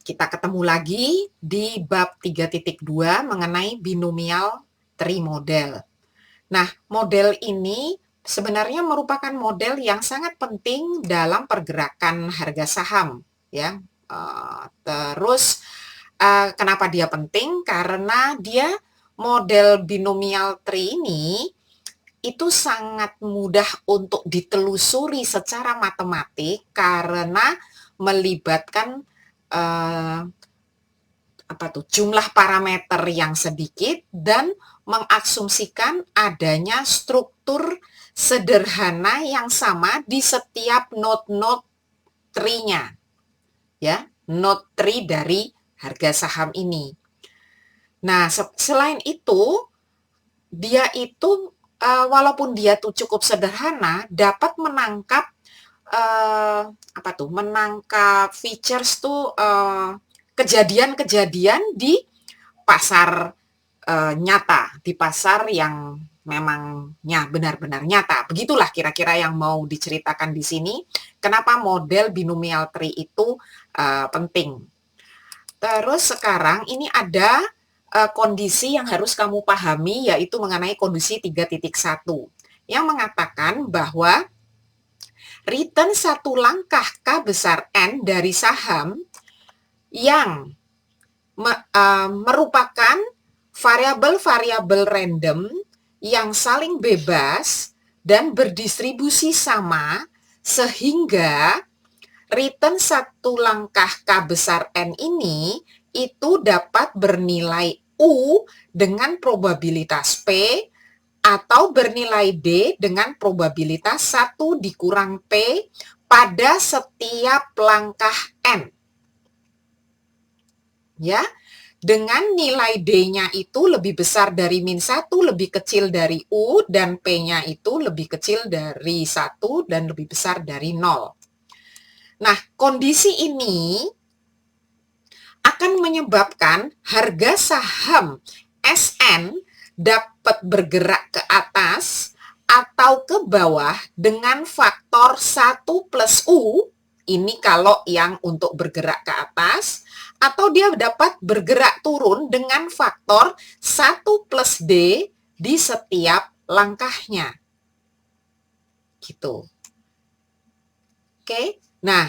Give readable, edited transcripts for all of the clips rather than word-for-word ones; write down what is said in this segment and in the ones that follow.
Kita ketemu lagi di bab 3.2 mengenai binomial tree model. Nah, model ini sebenarnya merupakan model yang sangat penting dalam pergerakan harga saham, ya. Kenapa dia penting? Karena dia model binomial tree ini itu sangat mudah untuk ditelusuri secara matematik karena melibatkan jumlah parameter yang sedikit dan mengasumsikan adanya struktur sederhana yang sama di setiap node-node tree-nya, ya, node tree dari harga saham ini. Nah, selain itu, dia itu walaupun dia tuh cukup sederhana, dapat menangkap menangkap features tuh kejadian-kejadian di pasar nyata, di pasar yang memangnya benar-benar nyata. Begitulah kira-kira yang mau diceritakan di sini. Kenapa model binomial tree itu penting. Terus sekarang ini ada kondisi yang harus kamu pahami, yaitu mengenai kondisi 3.1 yang mengatakan bahwa return satu langkah K besar N dari saham yang merupakan variabel-variabel random yang saling bebas dan berdistribusi sama, sehingga return satu langkah K besar N ini itu dapat bernilai U dengan probabilitas P atau bernilai D dengan probabilitas 1 dikurang P pada setiap langkah N. Ya, dengan nilai D-nya itu lebih besar dari min 1, lebih kecil dari U, dan P-nya itu lebih kecil dari 1 dan lebih besar dari 0. Nah, kondisi ini akan menyebabkan harga saham SN dapat bergerak ke atas atau ke bawah dengan faktor 1 plus U, ini kalau yang untuk bergerak ke atas, atau dia dapat bergerak turun dengan faktor 1 plus D di setiap langkahnya. Gitu. Oke, nah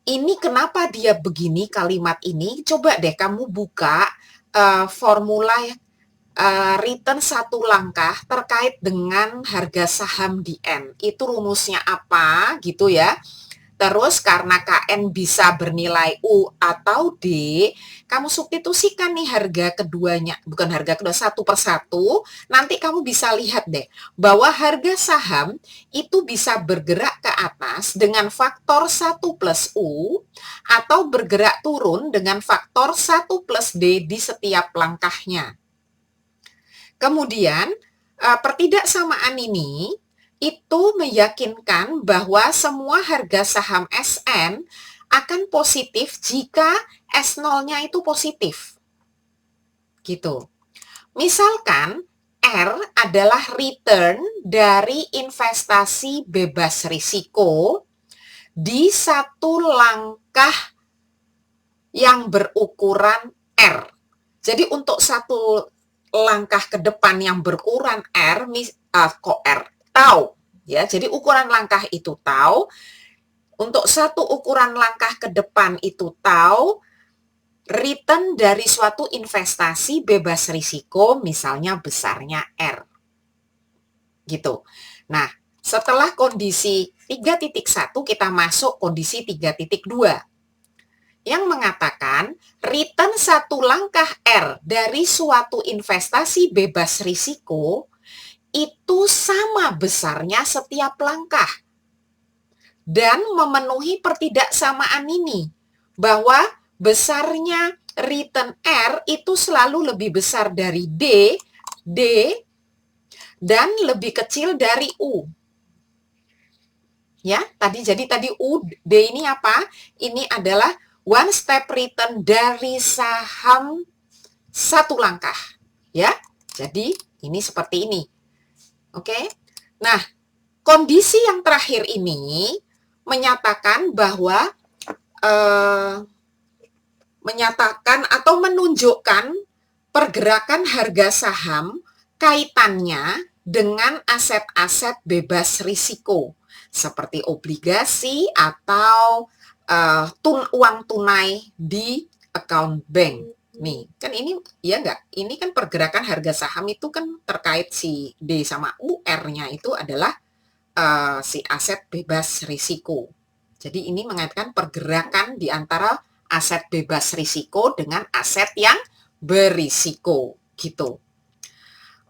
ini kenapa dia begini kalimat ini? Coba deh kamu buka formula return satu langkah terkait dengan harga saham di N. Itu rumusnya apa gitu ya. Terus karena KN bisa bernilai U atau D, kamu substitusikan nih harga keduanya, bukan harga kedua, satu per satu, nanti kamu bisa lihat deh, bahwa harga saham itu bisa bergerak ke atas dengan faktor 1 plus U, atau bergerak turun dengan faktor 1 plus D di setiap langkahnya. Kemudian, pertidaksamaan ini itu meyakinkan bahwa semua harga saham SN akan positif jika S0-nya itu positif. Gitu. Misalkan R adalah return dari investasi bebas risiko di satu langkah yang berukuran R. Jadi untuk satu langkah ke depan yang berukuran R, tau, ya. Jadi ukuran langkah itu tau. Untuk satu ukuran langkah ke depan itu tau. Return dari suatu investasi bebas risiko, misalnya besarnya R. Gitu. Nah, setelah kondisi 3.1 kita masuk kondisi 3.2. Yang mengatakan return satu langkah R dari suatu investasi bebas risiko itu sama besarnya setiap langkah dan memenuhi pertidaksamaan ini, bahwa besarnya return R itu selalu lebih besar dari D, dan lebih kecil dari U. Ya, jadi tadi U, D ini apa? Ini adalah one step return dari saham satu langkah. Ya, jadi ini seperti ini. Oke. Nah, kondisi yang terakhir ini menyatakan bahwa menyatakan atau menunjukkan pergerakan harga saham kaitannya dengan aset-aset bebas risiko seperti obligasi atau uang tunai di account bank. Nih, kan ini ya enggak, ini kan pergerakan harga saham itu kan terkait si D sama UR-nya itu adalah si aset bebas risiko. Jadi ini mengaitkan pergerakan di antara aset bebas risiko dengan aset yang berisiko gitu.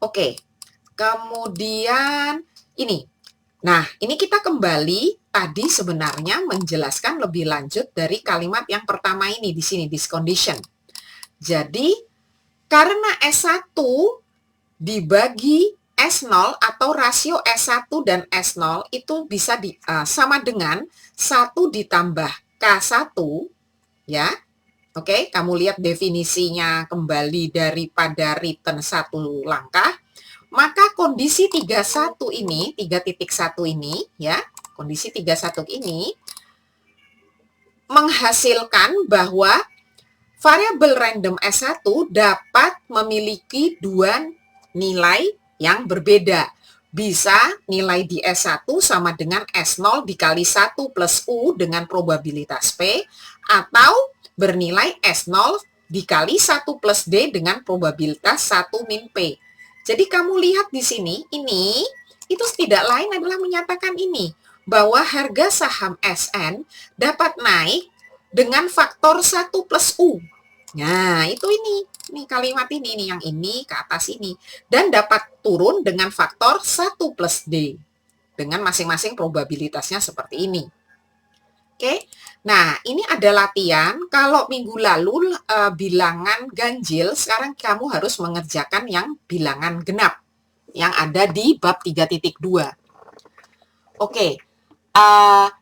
Oke. Kemudian ini. Nah, ini kita kembali tadi sebenarnya menjelaskan lebih lanjut dari kalimat yang pertama ini di sini, this condition. Jadi, karena S1 dibagi S0 atau rasio S1 dan S0 itu bisa sama dengan 1 ditambah K1, ya. Oke, kamu lihat definisinya kembali daripada return 1 langkah. Maka kondisi 31 ini, 3.1 ini, ya, kondisi 31 ini menghasilkan bahwa variabel random S1 dapat memiliki dua nilai yang berbeda. Bisa nilai di S1 sama dengan S0 dikali 1 plus U dengan probabilitas P, atau bernilai S0 dikali 1 plus D dengan probabilitas 1 min P. Jadi kamu lihat di sini, ini itu tidak lain adalah menyatakan ini, bahwa harga saham SN dapat naik dengan faktor 1 plus U. Nah, itu ini kalimat ini yang ini ke atas ini. Dan dapat turun dengan faktor 1 plus D. Dengan masing-masing probabilitasnya seperti ini. Oke, nah ini ada latihan. Kalau minggu lalu bilangan ganjil, sekarang kamu harus mengerjakan yang bilangan genap. Yang ada di bab 3.2. Oke.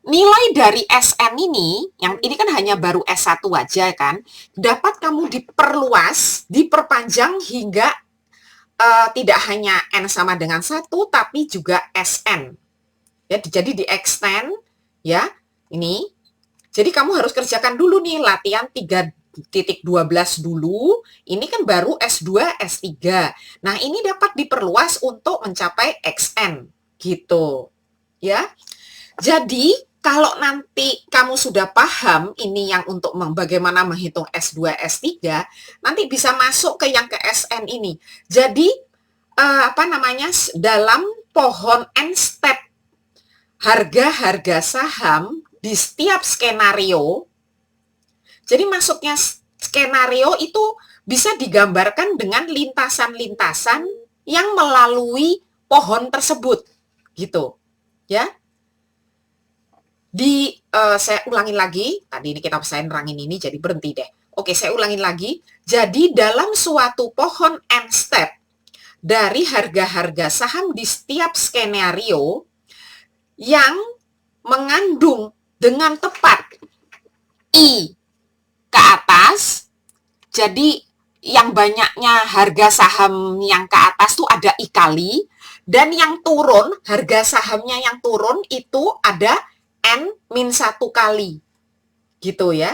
Nilai dari SN ini, yang ini kan hanya baru S1 aja kan, dapat kamu diperluas, diperpanjang hingga tidak hanya N sama dengan 1, tapi juga SN. Ya, jadi di-extend, ya, ini. Jadi kamu harus kerjakan dulu nih latihan 3.12 dulu, ini kan baru S2, S3. Nah, ini dapat diperluas untuk mencapai XN, gitu. Ya. Jadi, kalau nanti kamu sudah paham ini yang untuk bagaimana menghitung S2, S3, nanti bisa masuk ke yang ke SN ini. Jadi, dalam pohon N-step harga-harga saham di setiap skenario, jadi masuknya skenario itu bisa digambarkan dengan lintasan-lintasan yang melalui pohon tersebut, gitu. Ya. Saya ulangin lagi, tadi ini saya nerangin ini jadi berhenti deh. Oke, saya ulangin lagi. Jadi dalam suatu pohon N-step dari harga-harga saham di setiap skenario yang mengandung dengan tepat I ke atas, jadi yang banyaknya harga saham yang ke atas tuh ada I kali, dan yang turun, harga sahamnya yang turun itu ada N-1 kali, gitu ya.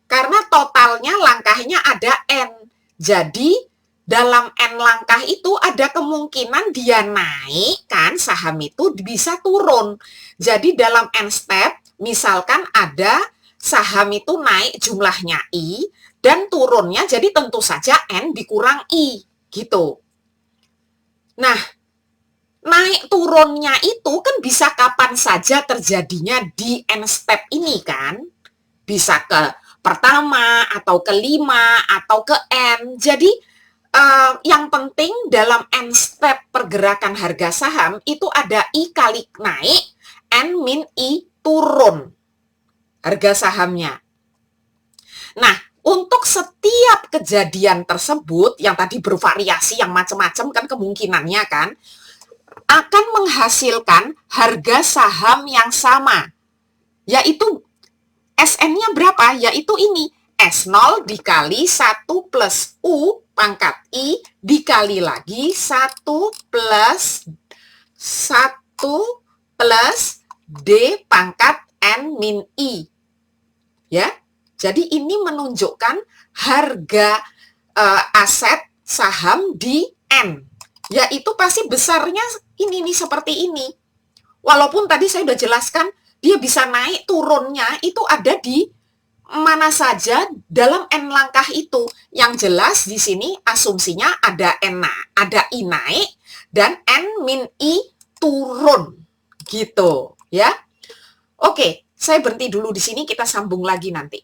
Karena totalnya langkahnya ada N. Jadi, dalam N langkah itu ada kemungkinan dia naik, kan, saham itu bisa turun. Jadi, dalam N step, misalkan ada saham itu naik jumlahnya I, dan turunnya jadi tentu saja N dikurang I, gitu. Nah, naik turunnya itu kan bisa kapan saja terjadinya di N step ini kan. Bisa ke pertama, atau kelima, atau ke N. Jadi, yang penting dalam N step pergerakan harga saham itu ada I kali naik, N min I turun harga sahamnya. Nah, untuk setiap kejadian tersebut, yang tadi bervariasi, yang macam-macam kan kemungkinannya kan, akan menghasilkan harga saham yang sama, yaitu SN-nya berapa? Yaitu ini, S0 dikali 1 plus U pangkat I dikali lagi 1 plus D pangkat N min I. Ya. Jadi ini menunjukkan harga aset saham di N, yaitu pasti besarnya ini nih seperti ini. Walaupun tadi saya sudah jelaskan dia bisa naik turunnya itu ada di mana saja dalam N langkah itu. Yang jelas di sini asumsinya ada ada I naik dan N min I turun gitu ya. Oke, saya berhenti dulu di sini, kita sambung lagi nanti.